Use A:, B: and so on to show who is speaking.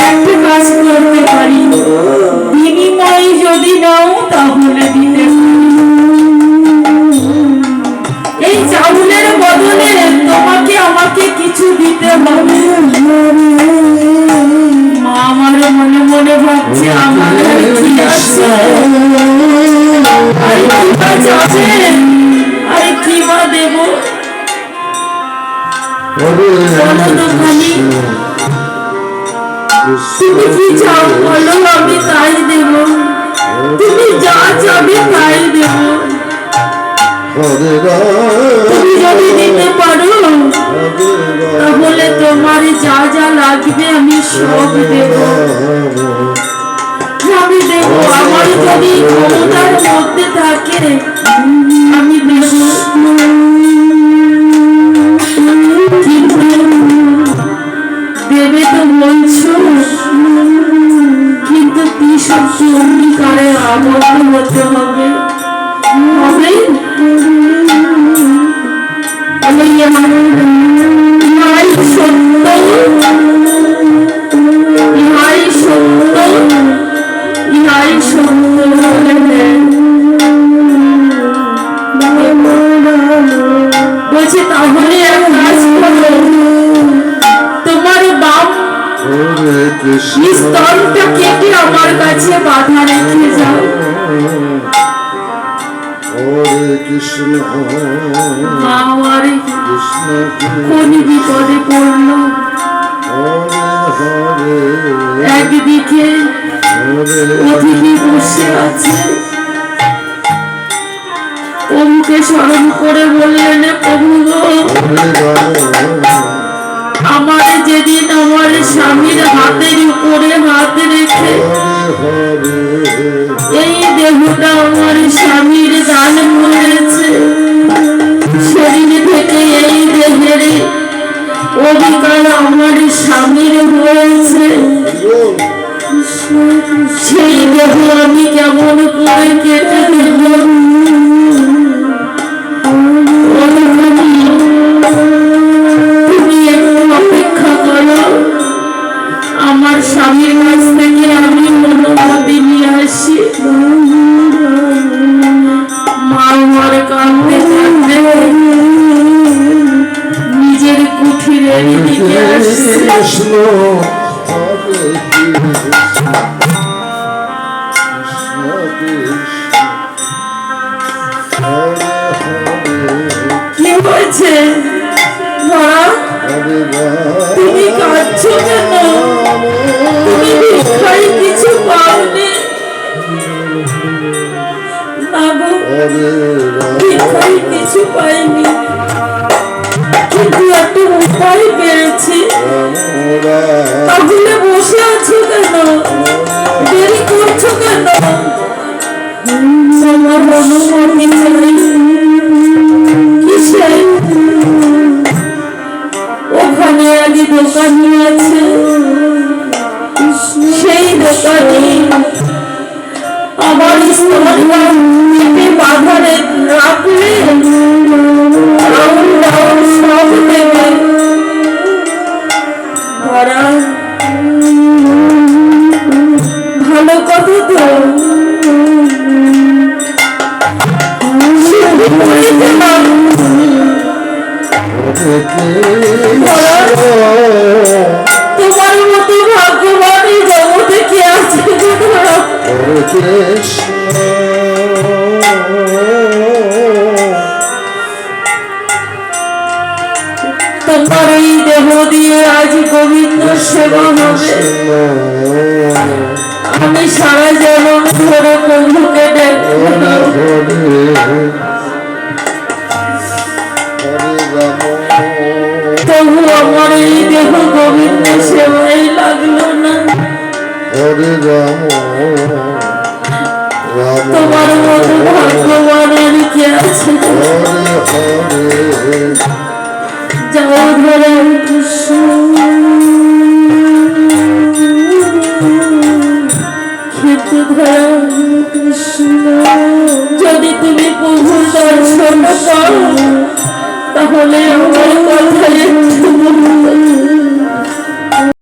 A: একটা কাজ করতে পারি, বিনিময় যদি নাও তাহলে দিতে এই চাউলের বদলে তোমাকে আমাকে কিছু দিতে হবে। মা আমারও মনে মনে ভাবছে আমার কি আছে, আরে কি মা দেব, তুমি কি চাও বলো, আমি তাই দেব, তুমি যা চাবে তাই দেব। তুমি যদি দিতে পারো তাহলে তোমার যা যা লাগবে আমি সব দেব, আমি দেব। আমার যদি ক্ষমতার মধ্যে থাকে আমি দেব, কিন্তু দেবে তো বলছো, কিন্তু কি সত্যি অঙ্গীকারে আবদ্ধ হতে হবে, হবে? ইহাই সত্য, ইহাই সত্য, ইহাই সত্য। বলছে তাহলে এক কাজ করো, তোমার বাপ স্তনটা কেটে আমার কাছে বাধা রেখে যাও। কোন বিপদে পড়লো, একদিকে অতিথি বসে আছে, প্রভুকে স্মরণ করে বললেন, প্রভু আমার যেদিন আমার স্বামীর হাতের উপরে হাত রেখে এই দেহটা আমার স্বামীর দান করেছে, সেদিন থেকে এই দেহের অধিকার আমার স্বামীর হয়েছে, সেই দেহ আমি কেমন করে কেটে দেব? তুমি একটু অপেক্ষা করো, আমার স্বামীর কাছ থেকে আমি অনুমতি নিয়ে আসি। মা আমার কাঁদতে কাঁদতে নিজের কুঠিরের দিকে আসলো। কি হয়েছে মা, তুমি কাঁদছো কেন? তুমি ভিক্ষায় কিছু পাওনি? না গো, ভিক্ষায় কিছু পাইনি, কিন্তু একটা উপায় পেয়েছি। তাহলে বসে আছো কেন, দেরি করছো কেন? আমার অনুমতি চাই। কিসে? ওখানে আগে দোকানি আছে, সেই দোকানি আমার স্তনটা কেটে বাধা রাখলে সব দেবে। ভালো কথা তো, তোমার মতো ভাগ্যবান এই জগতে কে আছে? তোমার এই দেহ দিয়ে আজ গোবিন্দ সেবা হবে। আমি সারা জীবন ধরে প্রভুকে দেখব, তবু আমার এই দেহ গোবিন্দ সেবাই লাগলো না। তোমার মতো ভাগ্যবানের কে আছে? যাও ধরে কৃষ্ণ খেতে ধরা কৃষ্ণ, যদি তুমি প্রভুর দর্শন করো তাহলে আমার কথা